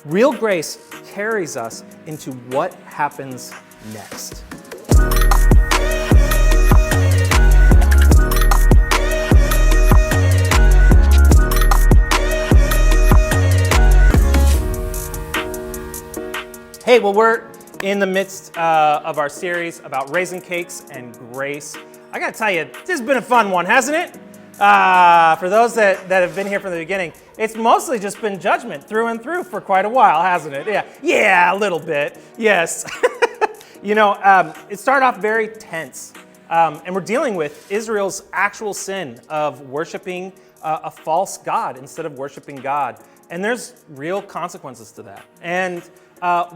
Real grace carries us into what happens next. Hey, well, we're in the midst of our series about Raisin Cakes and Grace. I gotta tell you, this has been a fun one, hasn't it? For those that have been here from the beginning, it's mostly just been judgment through and through for quite a while, hasn't it? Yeah, a little bit, yes. It started off very tense, and we're dealing with Israel's actual sin of worshiping a false god instead of worshiping God. And there's real consequences to that. And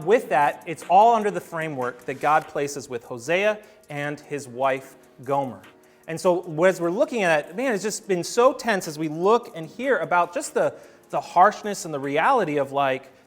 with that, it's all under the framework that God places with Hosea and his wife, Gomer. And so as we're looking at it, man, it's just been so tense as we look and hear about just the harshness and the reality of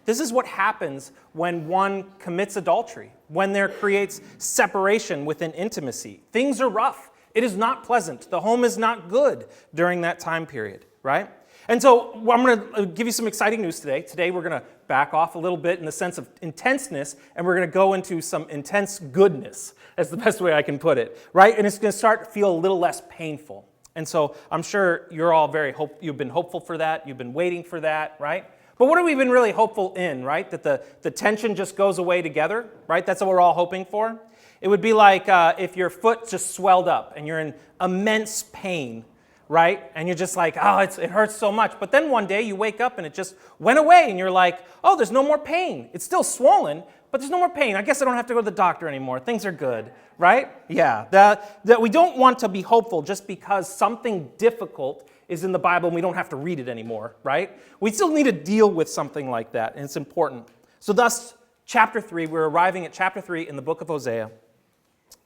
this is what happens when one commits adultery, when there creates separation within intimacy. Things are rough. It is not pleasant. The home is not good during that time period, right? And so I'm going to give you some exciting news today. Today we're going to back off a little bit in the sense of intenseness, and we're going to go into some intense goodness. That's the best way I can put it, right? And it's going to start to feel a little less painful. And so I'm sure you're all you've been hopeful for that. You've been waiting for that, right? But what have we been really hopeful in, right? That the tension just goes away together, right? That's what we're all hoping for. It would be like if your foot just swelled up and you're in immense pain, right? And you're just like, oh, it hurts so much. But then one day you wake up and it just went away and you're like, oh, there's no more pain. It's still swollen, but there's no more pain. I guess I don't have to go to the doctor anymore. Things are good, right? Yeah, that we don't want to be hopeful just because something difficult is in the Bible and we don't have to read it anymore, right? We still need to deal with something like that, and it's important. So thus, chapter 3, we're arriving at chapter 3 in the book of Hosea.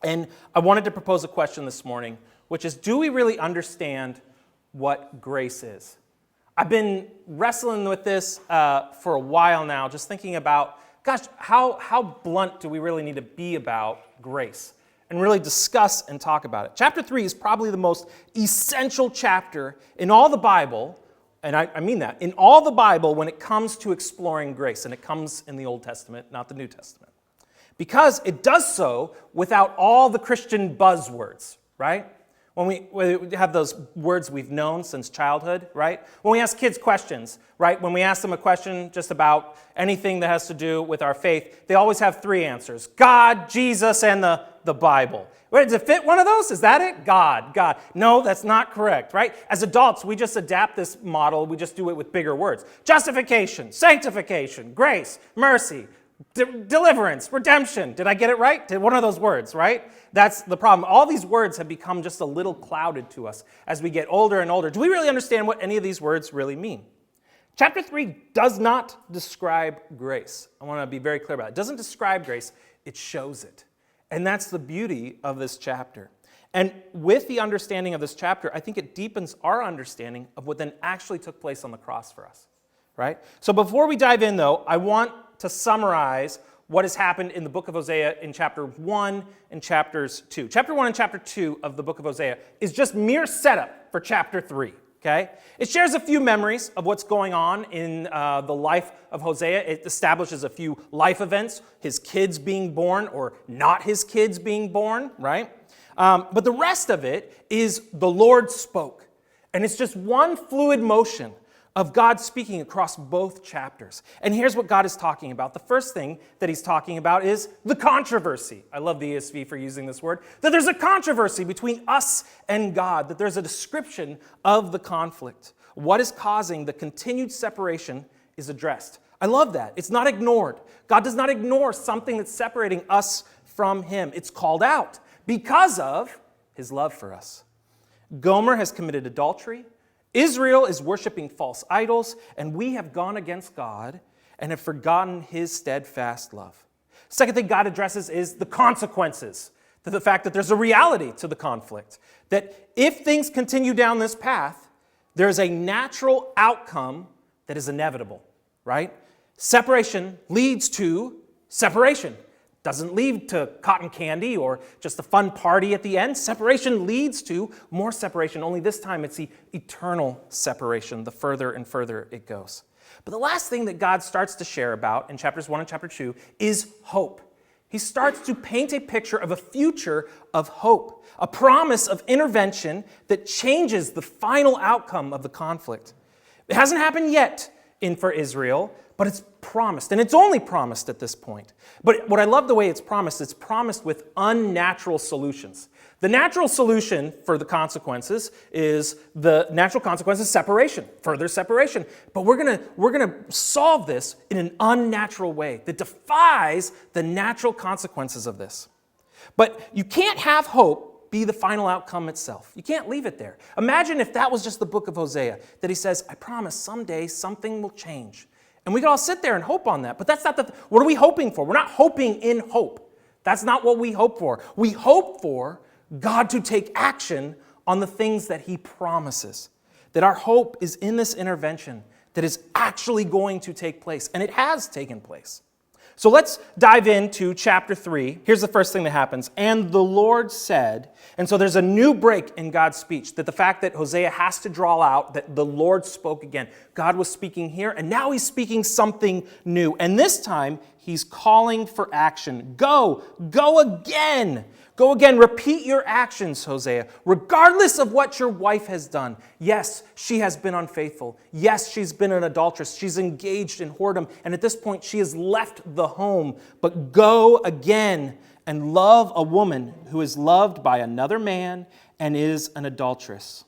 And I wanted to propose a question this morning, which is, do we really understand what grace is? I've been wrestling with this for a while now, just thinking about, gosh, how blunt do we really need to be about grace? And really discuss and talk about it. Chapter 3 is probably the most essential chapter in all the Bible, and I mean that, in all the Bible when it comes to exploring grace, and it comes in the Old Testament, not the New Testament. Because it does so without all the Christian buzzwords, right? When we have those words we've known since childhood, right? When we ask kids questions, right? When we ask them a question just about anything that has to do with our faith, they always have three answers. God, Jesus, and the Bible. Wait, does it fit one of those? Is that it? God. No, that's not correct, right? As adults, we just adapt this model. We just do it with bigger words. Justification, sanctification, grace, mercy, deliverance, redemption. Did I get it right? One of those words, right? That's the problem. All these words have become just a little clouded to us as we get older and older. Do we really understand what any of these words really mean? Chapter 3 does not describe grace. I want to be very clear about it. It doesn't describe grace, it shows it. And that's the beauty of this chapter. And with the understanding of this chapter, I think it deepens our understanding of what then actually took place on the cross for us, right? So before we dive in, though, I want to summarize what has happened in the book of Hosea in chapter 1 and chapters 2. Chapter 1 and chapter 2 of the book of Hosea is just mere setup for chapter 3, okay? It shares a few memories of what's going on in the life of Hosea. It establishes a few life events, his kids being born or not his kids being born, right? But the rest of it is the Lord spoke. And it's just one fluid motion of God speaking across both chapters. And here's what God is talking about. The first thing that he's talking about is the controversy. I love the ESV for using this word. That there's a controversy between us and God. That there's a description of the conflict. What is causing the continued separation is addressed. I love that. It's not ignored. God does not ignore something that's separating us from him. It's called out because of his love for us. Gomer has committed adultery. Israel is worshiping false idols, and we have gone against God and have forgotten his steadfast love. Second thing God addresses is the consequences, the fact that there's a reality to the conflict, that if things continue down this path, there's a natural outcome that is inevitable, right? Separation leads to separation. Doesn't lead to cotton candy or just a fun party at the end. Separation leads to more separation, only this time it's the eternal separation, the further and further it goes. But the last thing that God starts to share about in chapters 1 and chapter 2 is hope. He starts to paint a picture of a future of hope, a promise of intervention that changes the final outcome of the conflict. It hasn't happened yet for Israel, but it's promised, and it's only promised at this point. But what I love the way it's promised with unnatural solutions. The natural solution for the consequences is separation, further separation. But we're gonna solve this in an unnatural way that defies the natural consequences of this. But you can't have hope be the final outcome itself. You can't leave it there. Imagine if that was just the book of Hosea, that he says, I promise someday something will change. And we could all sit there and hope on that. But that's not what are we hoping for? We're not hoping in hope. That's not what we hope for. We hope for God to take action on the things that he promises. That our hope is in this intervention that is actually going to take place. And it has taken place. So let's dive into chapter 3. Here's the first thing that happens. And the Lord said, and so there's a new break in God's speech, that the fact that Hosea has to draw out that the Lord spoke again. God was speaking here, and now he's speaking something new. And this time, he's calling for action. Go again. Go again, repeat your actions, Hosea, regardless of what your wife has done. Yes, she has been unfaithful. Yes, she's been an adulteress. She's engaged in whoredom. And at this point, she has left the home. But go again and love a woman who is loved by another man and is an adulteress.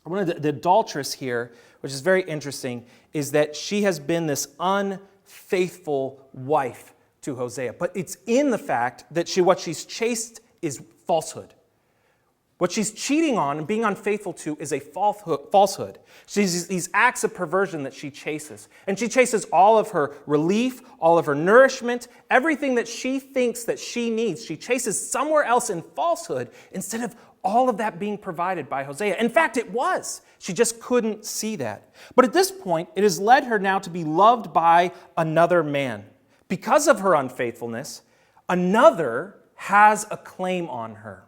One of the adulteress here, which is very interesting, is that she has been this unfaithful wife to Hosea. But it's in the fact that what she's chased is falsehood. What she's cheating on and being unfaithful to is a falsehood. She's these acts of perversion that she chases. And she chases all of her relief, all of her nourishment, everything that she thinks that she needs. She chases somewhere else in falsehood instead of all of that being provided by Hosea. In fact, it was. She just couldn't see that. But at this point, it has led her now to be loved by another man. Because of her unfaithfulness, another has a claim on her.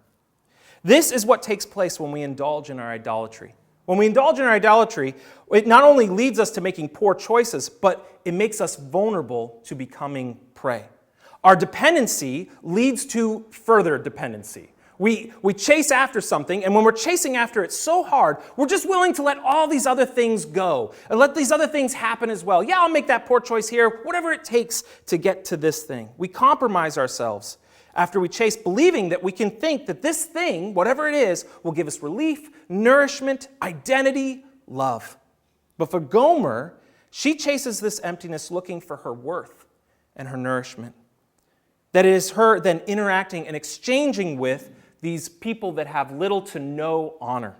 This is what takes place when we indulge in our idolatry. When we indulge in our idolatry, it not only leads us to making poor choices, but it makes us vulnerable to becoming prey. Our dependency leads to further dependency. We chase after something, and when we're chasing after it so hard, we're just willing to let all these other things go and let these other things happen as well. Yeah, I'll make that poor choice here, whatever it takes to get to this thing. We compromise ourselves after we chase, believing that we can think that this thing, whatever it is, will give us relief, nourishment, identity, love. But for Gomer, she chases this emptiness looking for her worth and her nourishment. That it is her then interacting and exchanging with these people that have little to no honor.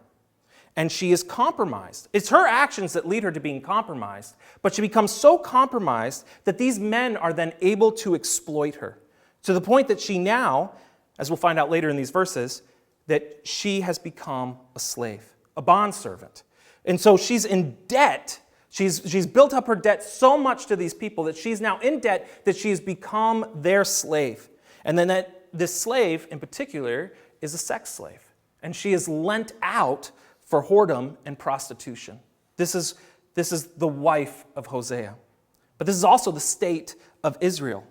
And she is compromised. It's her actions that lead her to being compromised, but she becomes so compromised that these men are then able to exploit her, to the point that she now, as we'll find out later in these verses, that she has become a slave, a bondservant. And so she's in debt. She's built up her debt so much to these people that she's now in debt that she has become their slave. And then that this slave in particular is a sex slave. And she is lent out for whoredom and prostitution. This is the wife of Hosea. But this is also the state of Israel.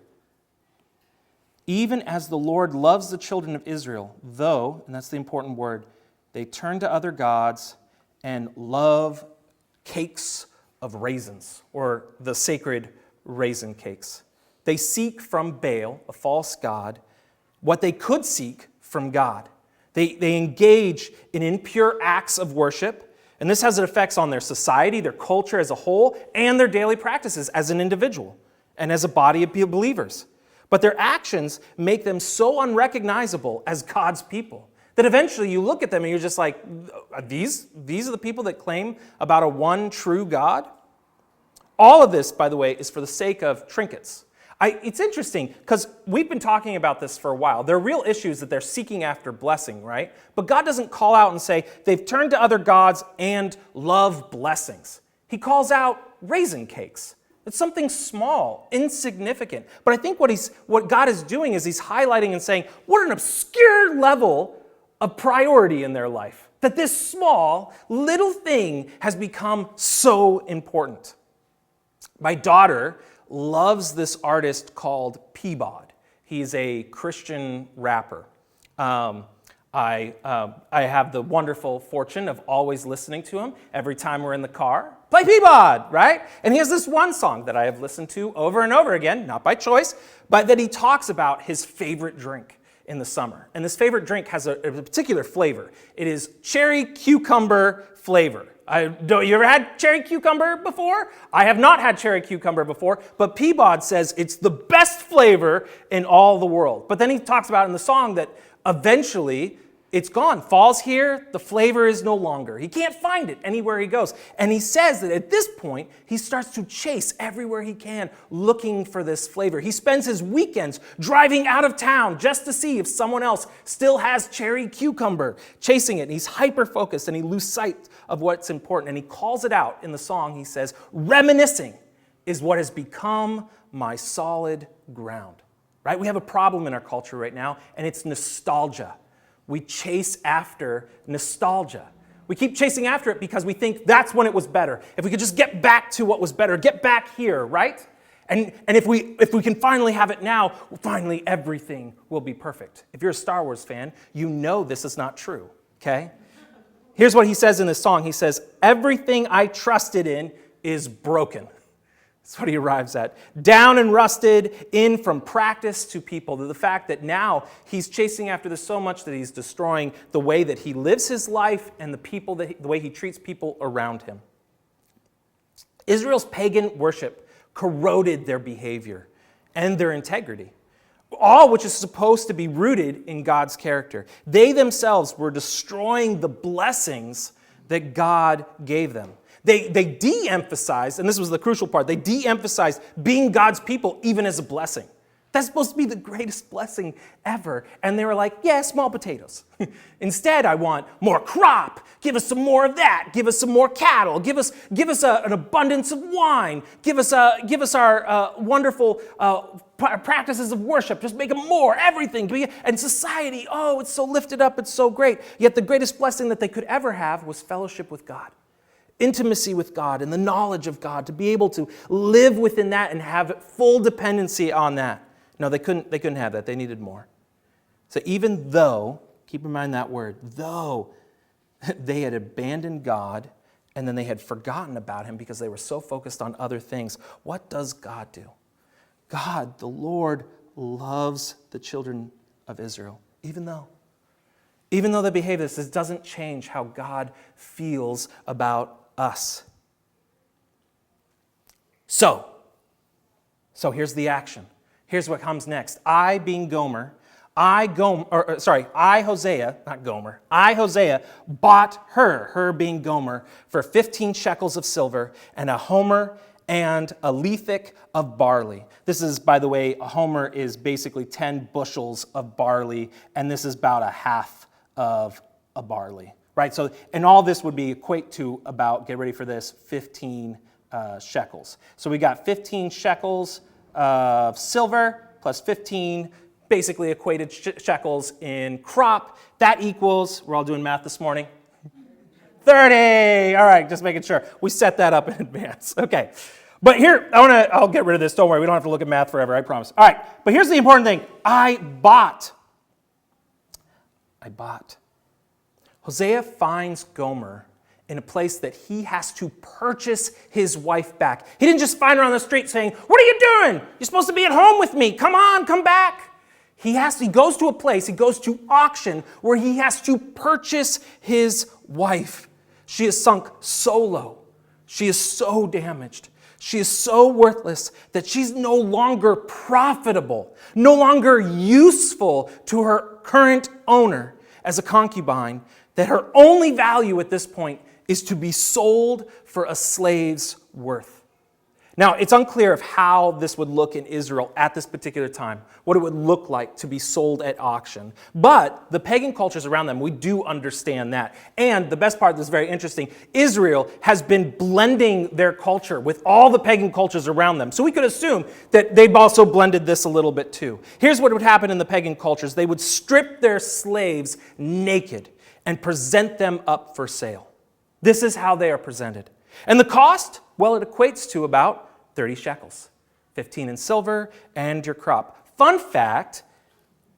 Even as the Lord loves the children of Israel, though, and that's the important word, they turn to other gods and love cakes of raisins, or the sacred raisin cakes. They seek from Baal, a false god, what they could seek from God. They engage in impure acts of worship, and this has effects on their society, their culture as a whole, and their daily practices as an individual and as a body of believers. But their actions make them so unrecognizable as God's people that eventually you look at them and you're just like, these are the people that claim about a one true God? All of this, by the way, is for the sake of trinkets. It's interesting because we've been talking about this for a while. There are real issues that they're seeking after blessing, right? But God doesn't call out and say they've turned to other gods and love blessings. He calls out raisin cakes. It's something small, insignificant. But I think what God is doing is he's highlighting and saying, what an obscure level of priority in their life. That this small, little thing has become so important. My daughter loves this artist called Peabody. He's a Christian rapper. I have the wonderful fortune of always listening to him every time we're in the car. Play Peabody, right? And he has this one song that I have listened to over and over again, not by choice, but that he talks about his favorite drink in the summer. And this favorite drink has a particular flavor. It is cherry cucumber flavor. You ever had cherry cucumber before? I have not had cherry cucumber before, but Peabody says it's the best flavor in all the world. But then he talks about in the song that eventually it's gone. Fall's here, the flavor is no longer. He can't find it anywhere he goes. And he says that at this point, he starts to chase everywhere he can, looking for this flavor. He spends his weekends driving out of town just to see if someone else still has cherry cucumber, chasing it. And he's hyper-focused and he loses sight of what's important. And he calls it out in the song. He says, reminiscing is what has become my solid ground. Right? We have a problem in our culture right now, and it's nostalgia. We chase after nostalgia. We keep chasing after it because we think that's when it was better. If we could just get back to what was better, get back here, right? And if we can finally have it now, finally everything will be perfect. If you're a Star Wars fan, you know this is not true, okay? Here's what he says in this song. He says, everything I trusted in is broken. That's what he arrives at. Down and rusted, in from practice to people. To the fact that now he's chasing after this so much that he's destroying the way that he lives his life and the way he treats people around him. Israel's pagan worship corroded their behavior and their integrity, all which is supposed to be rooted in God's character. They themselves were destroying the blessings that God gave them. They de-emphasized, and this was the crucial part, they de-emphasized being God's people even as a blessing. That's supposed to be the greatest blessing ever. And they were like, yeah, small potatoes. Instead, I want more crop. Give us some more of that. Give us some more cattle. Give us an abundance of wine. Give us our wonderful practices of worship. Just make them more, everything. And society, oh, it's so lifted up. It's so great. Yet the greatest blessing that they could ever have was fellowship with God. Intimacy with God and the knowledge of God, to be able to live within that and have full dependency on that. No, they couldn't have that. They needed more. So even though, keep in mind that word, though they had abandoned God and then they had forgotten about him because they were so focused on other things, what does God do? God, the Lord, loves the children of Israel, even though they behave this doesn't change how God feels about us. So here's the action. Here's what comes next. I, Hosea, bought her being Gomer, for 15 shekels of silver and a homer and a lethek of barley. This is, by the way, a homer is basically 10 bushels of barley, and this is about a half of a barley, right? So, and all this would be equate to about, get ready for this, 15 shekels. So we got 15 shekels of silver plus 15 basically equated shekels in crop. That equals, we're all doing math this morning, 30. All right, just making sure. We set that up in advance. Okay. But here, I'll get rid of this. Don't worry, we don't have to look at math forever, I promise. All right, but here's the important thing. I bought. Hosea finds Gomer in a place that he has to purchase his wife back. He didn't just find her on the street saying, "What are you doing? You're supposed to be at home with me. Come on, come back." He goes to a place, he goes to auction where he has to purchase his wife. She is sunk so low. She is so damaged. She is so worthless that she's no longer profitable, no longer useful to her current owner as a concubine, that her only value at this point is to be sold for a slave's worth. Now, it's unclear of how this would look in Israel at this particular time, what it would look like to be sold at auction. But the pagan cultures around them, we do understand that. And the best part that's very interesting, Israel has been blending their culture with all the pagan cultures around them. So we could assume that they've also blended this a little bit too. Here's what would happen in the pagan cultures. They would strip their slaves naked and present them up for sale. This is how they are presented. And the cost? Well, it equates to about 30 shekels, 15 in silver, and your crop. Fun fact,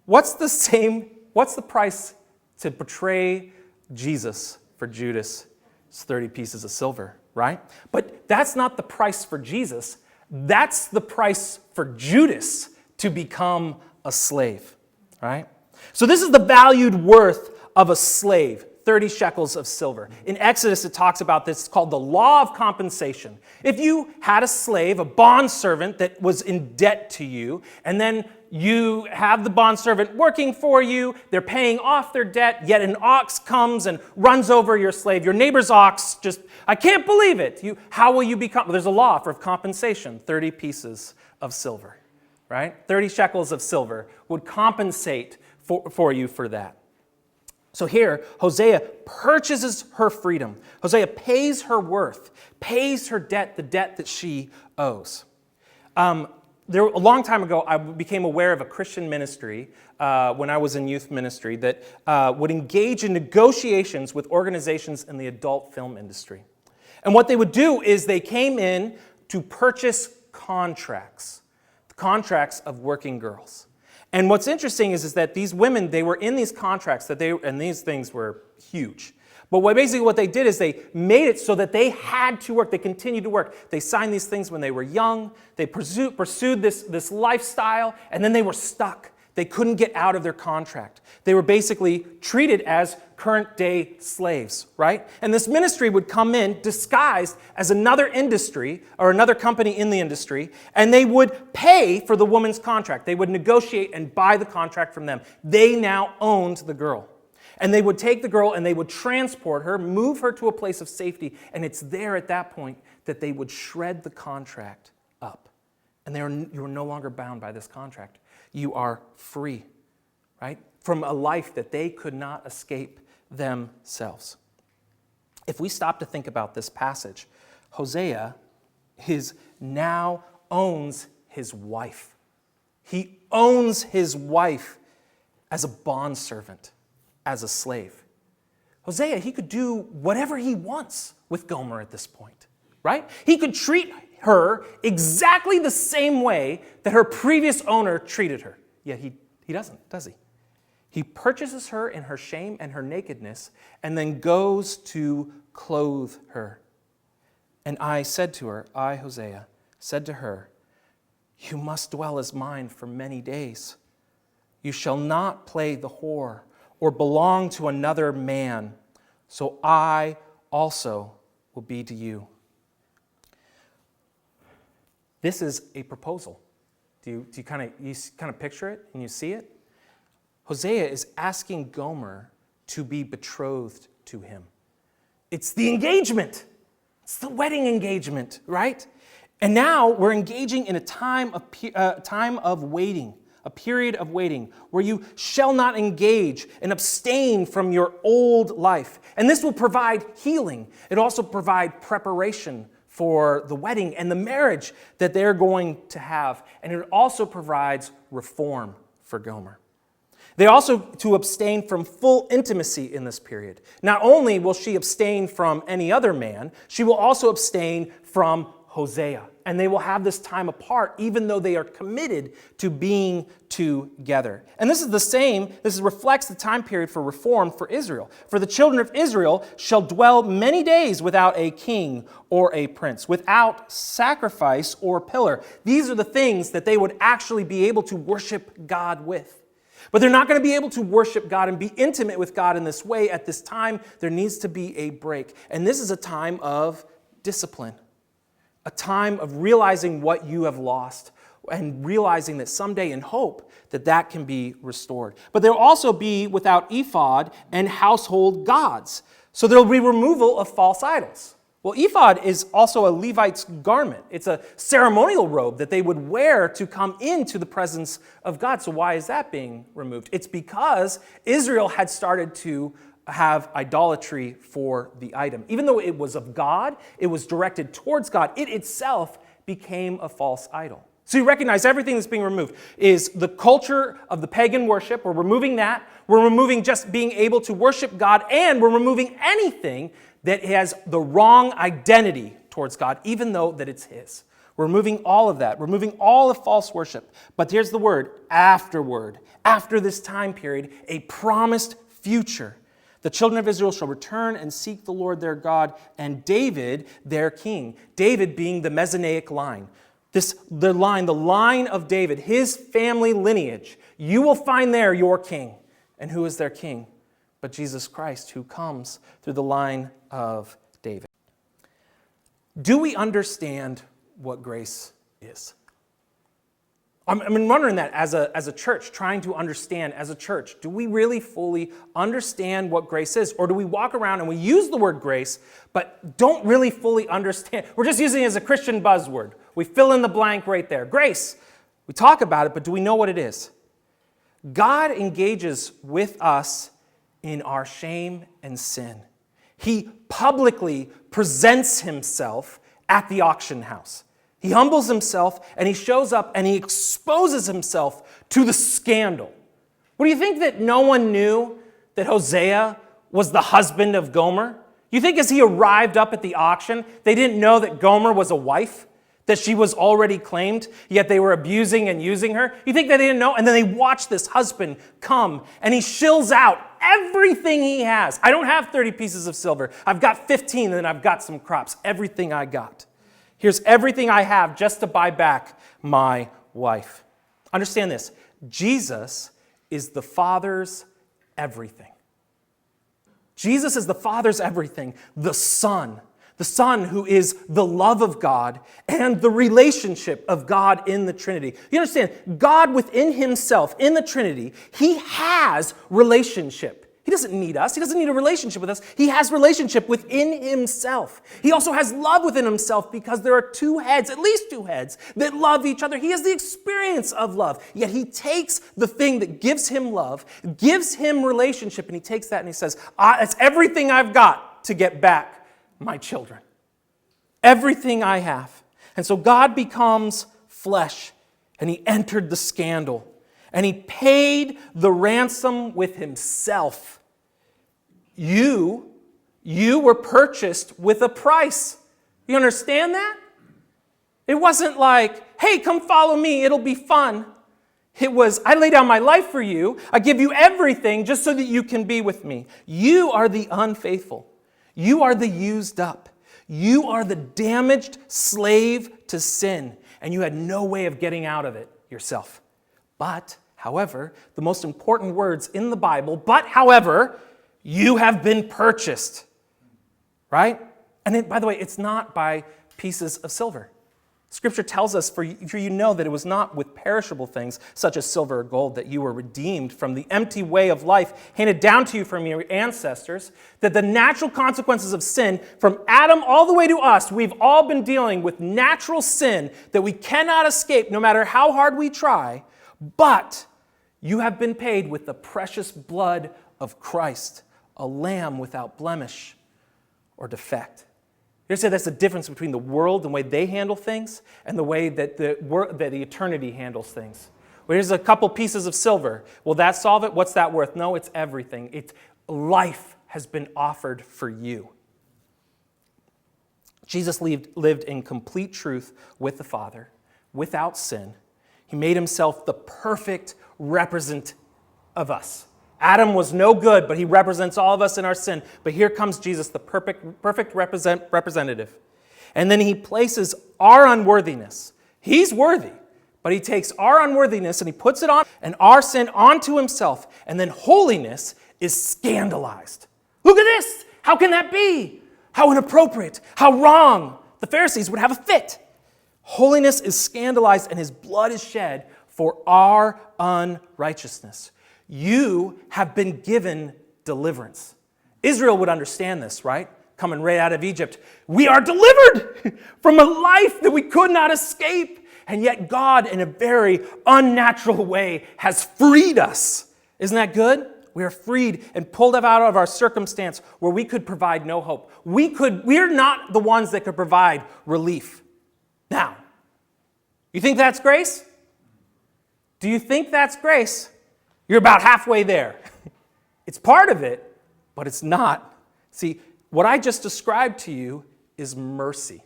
what's the price to betray Jesus for Judas? It's 30 pieces of silver, right? But that's not the price for Jesus. That's the price for Judas to become a slave, right? So this is the valued worth of a slave, 30 shekels of silver. In Exodus, it talks about this. It's called the law of compensation. If you had a slave, a bondservant that was in debt to you, and then you have the bondservant working for you, they're paying off their debt, yet an ox comes and runs over your slave. Your neighbor's ox just, I can't believe it. How will you become? Well, there's a law for compensation, 30 pieces of silver, right? 30 shekels of silver would compensate for you for that. So here, Hosea purchases her freedom. Hosea pays her worth, pays her debt, the debt that she owes. A long time ago, I became aware of a Christian ministry when I was in youth ministry that would engage in negotiations with organizations in the adult film industry. And what they would do is they came in to purchase contracts of working girls. And what's interesting is that these women, they were in these contracts and these things were huge. But what they did is they made it so that they had to work. They continued to work. They signed these things when they were young. They pursued this lifestyle, and then they were stuck. They couldn't get out of their contract. They were basically treated as current-day slaves, right? And this ministry would come in disguised as another industry or another company in the industry, and they would pay for the woman's contract. They would negotiate and buy the contract from them. They now owned the girl. And they would take the girl and they would transport her, move her to a place of safety, and it's there at that point that they would shred the contract up. And you are no longer bound by this contract. You are free, right? From a life that they could not escape themselves. If we stop to think about this passage, Hosea now owns his wife. He owns his wife as a bondservant, as a slave. Hosea, he could do whatever he wants with Gomer at this point, right? He could treat her exactly the same way that her previous owner treated her. Yet he doesn't, does he? He purchases her in her shame and her nakedness and then goes to clothe her. And I said to her, I, Hosea, said to her, you must dwell as mine for many days. You shall not play the whore or belong to another man, so I also will be to you. This is a proposal. Do you kind of picture it and you see it? Hosea is asking Gomer to be betrothed to him. It's the engagement. It's the wedding engagement, right? And now we're engaging in a time of waiting, a period of waiting, where you shall not engage and abstain from your old life. And this will provide healing. It also provide preparation for the wedding and the marriage that they're going to have. And it also provides reform for Gomer. They also to abstain from full intimacy in this period. Not only will she abstain from any other man, she will also abstain from Hosea. And they will have this time apart, even though they are committed to being together. And this reflects the time period for reform for Israel. For the children of Israel shall dwell many days without a king or a prince, without sacrifice or pillar. These are the things that they would actually be able to worship God with. But they're not going to be able to worship God and be intimate with God in this way at this time. There needs to be a break. And this is a time of discipline, a time of realizing what you have lost and realizing that someday in hope that can be restored. But there will also be without ephod and household gods. So there will be removal of false idols. Well, ephod is also a Levite's garment. It's a ceremonial robe that they would wear to come into the presence of God. So why is that being removed? It's because Israel had started to have idolatry for the item. Even though it was of God, it was directed towards God, it itself became a false idol. So you recognize everything that's being removed is the culture of the pagan worship. We're removing that. We're removing just being able to worship God, and we're removing anything that has the wrong identity towards God, even though that it's His. We're removing all of that. We're removing all of false worship. But here's the word, afterward. After this time period, a promised future. The children of Israel shall return and seek the Lord their God and David their king. David being the Messianic line. The line of David, his family lineage. You will find there your king. And who is their king? But Jesus Christ, who comes through the line of David. Do we understand what grace is? I'm wondering that as a church, trying to understand as a church, do we really fully understand what grace is? Or do we walk around and we use the word grace, but don't really fully understand? We're just using it as a Christian buzzword. We fill in the blank right there. Grace, we talk about it, but do we know what it is? God engages with us in our shame and sin. He publicly presents himself at the auction house. He humbles himself and he shows up and he exposes himself to the scandal. What do you think that no one knew that Hosea was the husband of Gomer? You think as he arrived up at the auction, they didn't know that Gomer was a wife? That she was already claimed, yet they were abusing and using her? You think they didn't know? And then they watch this husband come and he shills out everything he has. I don't have 30 pieces of silver. I've got 15 and then I've got some crops. Everything I got. Here's everything I have just to buy back my wife. Understand this. Jesus is the Father's everything. Jesus is the Father's everything. The Son who is the love of God and the relationship of God in the Trinity. You understand, God within himself, in the Trinity, he has relationship. He doesn't need us. He doesn't need a relationship with us. He has relationship within himself. He also has love within himself because there are two heads, at least two heads, that love each other. He has the experience of love. Yet he takes the thing that gives him love, gives him relationship, and he takes that and he says, it's everything I've got to get back my children. Everything I have. And so God becomes flesh and he entered the scandal and he paid the ransom with himself. You were purchased with a price. You understand that? It wasn't like, hey, come follow me, it'll be fun. It was, I lay down my life for you. I give you everything just so that you can be with me. You are the unfaithful. You are the used up. You are the damaged slave to sin, and you had no way of getting out of it yourself. But, however, the most important words in the Bible, but, however, you have been purchased, right? And by the way, it's not by pieces of silver. Scripture tells us, for you know that it was not with perishable things, such as silver or gold, that you were redeemed from the empty way of life handed down to you from your ancestors, that the natural consequences of sin, from Adam all the way to us, we've all been dealing with natural sin that we cannot escape no matter how hard we try, but you have been paid with the precious blood of Christ, a lamb without blemish or defect. Here's that's the difference between the world and the way they handle things and the way that the eternity handles things. Well, here's a couple pieces of silver. Will that solve it? What's that worth? No, it's everything. It's life has been offered for you. Jesus lived in complete truth with the Father, without sin. He made himself the perfect representative of us. Adam was no good, but he represents all of us in our sin. But here comes Jesus, the perfect representative. And then he places our unworthiness. He's worthy, but he takes our unworthiness and he puts it on and our sin onto himself. And then holiness is scandalized. Look at this. How can that be? How inappropriate. How wrong. The Pharisees would have a fit. Holiness is scandalized and his blood is shed for our unrighteousness. You have been given deliverance. Israel would understand this, right? Coming right out of Egypt. We are delivered from a life that we could not escape. And yet God, in a very unnatural way, has freed us. Isn't that good? We are freed and pulled out of our circumstance where we could provide no hope. We're not the ones that could provide relief. Now, you think that's grace? Do you think that's grace? You're about halfway there. It's part of it, but it's not. See, what I just described to you is mercy.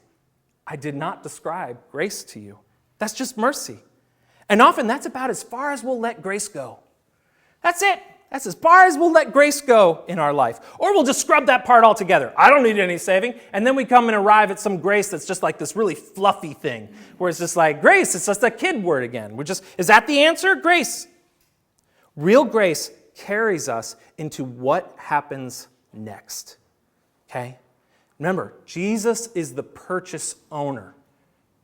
I did not describe grace to you. That's just mercy. And often that's about as far as we'll let grace go. That's it. That's as far as we'll let grace go in our life. Or we'll just scrub that part altogether. I don't need any saving. And then we come and arrive at some grace that's just like this really fluffy thing, where it's just like, grace, it's just a kid word again. Is that the answer? Grace. Real grace carries us into what happens next. Okay? Remember, Jesus is the purchase owner.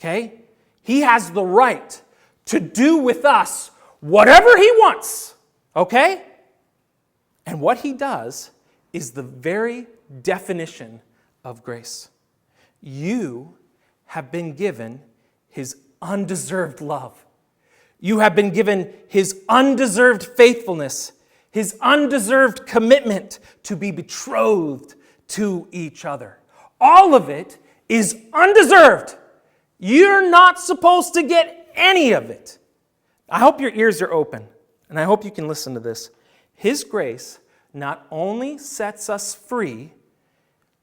Okay? He has the right to do with us whatever he wants. Okay? And what he does is the very definition of grace. You have been given his undeserved love. You have been given his undeserved faithfulness, his undeserved commitment to be betrothed to each other. All of it is undeserved. You're not supposed to get any of it. I hope your ears are open, and I hope you can listen to this. His grace not only sets us free,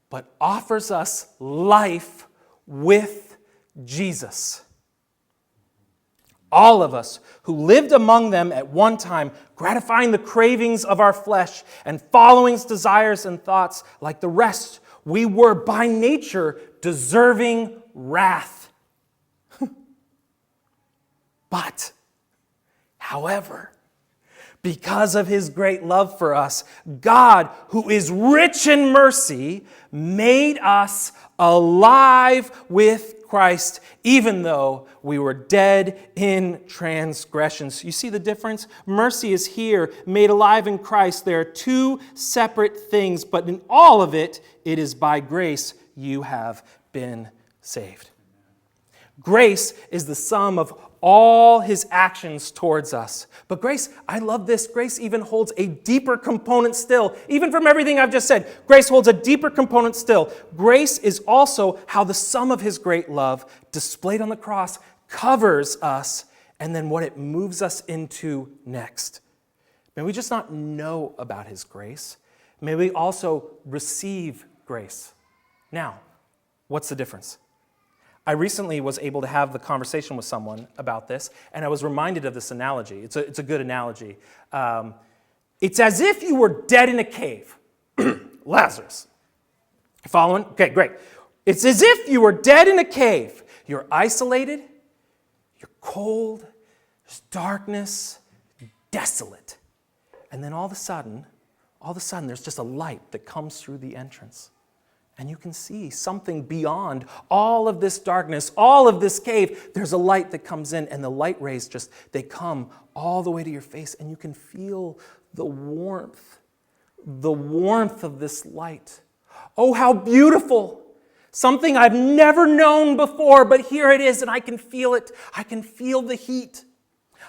but offers us life with Jesus. All of us who lived among them at one time, gratifying the cravings of our flesh and following its desires and thoughts like the rest, we were by nature deserving wrath. But, however, because of his great love for us, God, who is rich in mercy, made us alive with Christ, even though we were dead in transgressions. You see the difference? Mercy is here, made alive in Christ. There are two separate things, but in all of it, it is by grace you have been saved. Grace is the sum of all his actions towards us. But grace, I love this, grace even holds a deeper component still. Even from everything I've just said, grace holds a deeper component still. Grace is also how the sum of his great love, displayed on the cross, covers us, and then what it moves us into next. May we just not know about his grace. May we also receive grace. Now, what's the difference? I recently was able to have the conversation with someone about this, and I was reminded of this analogy. It's a good analogy. It's as if you were dead in a cave. Lazarus. You following? Okay, great. It's as if you were dead in a cave. You're isolated, you're cold, there's darkness, desolate. And then all of a sudden, there's just a light that comes through the entrance. And you can see something beyond all of this darkness, all of this cave. There's a light that comes in, and the light rays they come all the way to your face, and you can feel the warmth of this light. Oh, how beautiful. Something I've never known before, but here it is, and I can feel it. I can feel the heat.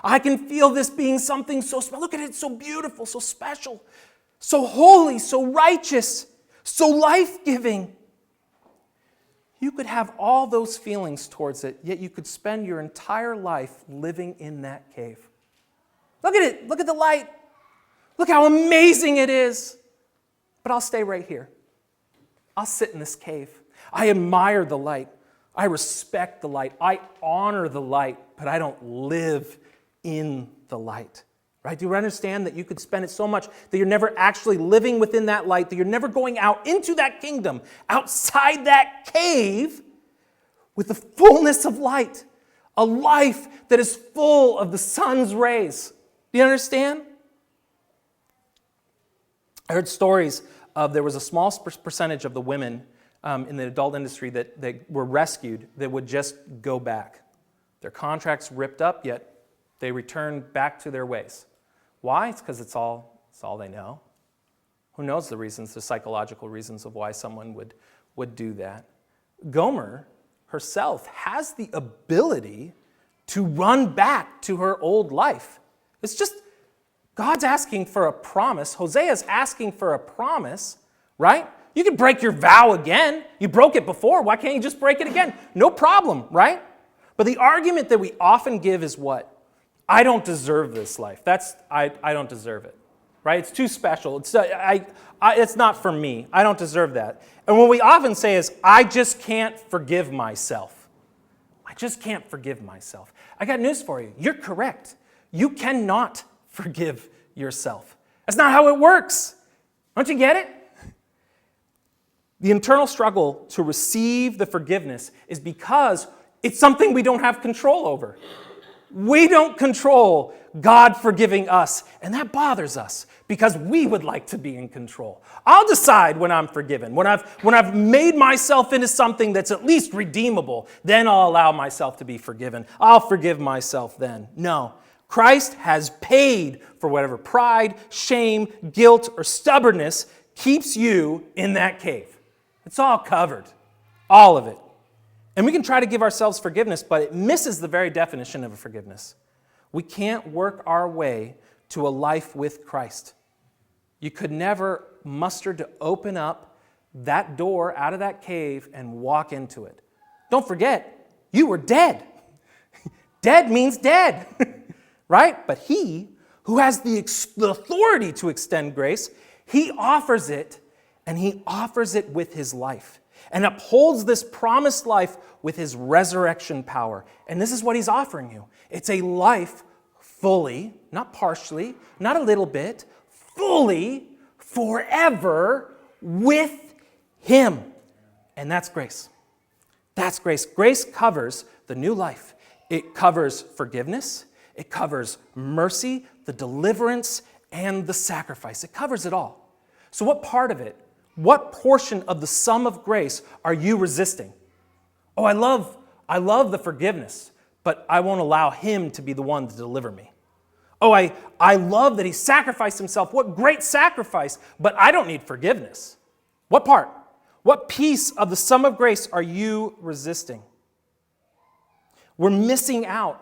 I can feel this being something so special. Look at it, so beautiful, so special, so holy, so righteous, so life-giving. You could have all those feelings towards it, yet you could spend your entire life living in that cave. Look at it. Look at the light. Look how amazing it is. But I'll stay right here. I'll sit in this cave. I admire the light. I respect the light. I honor the light, but I don't live in the light. Right? Do you understand that you could spend it so much that you're never actually living within that light, that you're never going out into that kingdom, outside that cave, with the fullness of light, a life that is full of the sun's rays. Do you understand? I heard stories of there was a small percentage of the women in the adult industry that were rescued that would just go back. Their contracts ripped up, yet they returned back to their ways. Why? It's because it's all they know. Who knows the reasons, the psychological reasons of why someone would do that. Gomer herself has the ability to run back to her old life. It's just, God's asking for a promise. Hosea's asking for a promise, right? You can break your vow again. You broke it before. Why can't you just break it again? No problem, right? But the argument that we often give is what? I don't deserve this life. I don't deserve it, right? It's too special. It's not for me. I don't deserve that. And what we often say is, I just can't forgive myself. just can't forgive myself. I got news for you. You're correct. You cannot forgive yourself. That's not how it works. Don't you get it? The internal struggle to receive the forgiveness is because it's something we don't have control over. We don't control God forgiving us, and that bothers us because we would like to be in control. I'll decide when I'm forgiven. When I've made myself into something that's at least redeemable, then I'll allow myself to be forgiven. I'll forgive myself then. No. Christ has paid for whatever pride, shame, guilt, or stubbornness keeps you in that cave. It's all covered. All of it. And we can try to give ourselves forgiveness, but it misses the very definition of forgiveness. We can't work our way to a life with Christ. You could never muster to open up that door out of that cave and walk into it. Don't forget, you were dead. Dead means dead, right? But he who has the authority to extend grace, he offers it, and he offers it with his life and upholds this promised life with his resurrection power. And this is what he's offering you. It's a life fully, not partially, not a little bit, fully, forever with him. And that's grace. That's grace. Grace covers the new life. It covers forgiveness. It covers mercy, the deliverance, and the sacrifice. It covers it all. So what part of it, what portion of the sum of grace are you resisting? Oh, I love the forgiveness, but I won't allow him to be the one to deliver me. Oh, I love that he sacrificed himself. What great sacrifice, but I don't need forgiveness. What part? What piece of the sum of grace are you resisting? We're missing out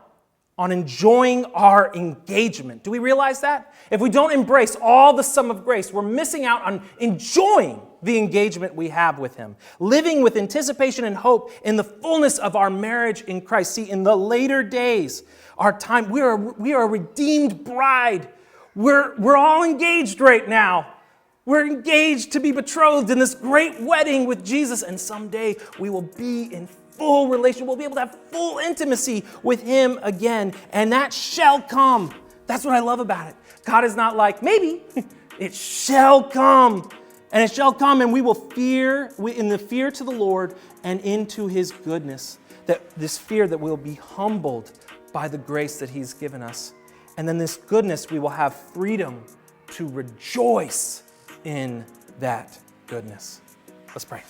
on enjoying our engagement. Do we realize that? If we don't embrace all the sum of grace, we're missing out on enjoying the engagement we have with him, living with anticipation and hope in the fullness of our marriage in Christ. See, in the later days, our time, we are a redeemed bride. We're all engaged right now. We're engaged to be betrothed in this great wedding with Jesus, and someday we will be in full relation. We'll be able to have full intimacy with him again, and that shall come. That's what I love about it. God is not like, maybe. It shall come. And it shall come, and we will fear, in the fear to the Lord and into his goodness. This fear that we'll be humbled by the grace that he's given us. And then this goodness, we will have freedom to rejoice in that goodness. Let's pray.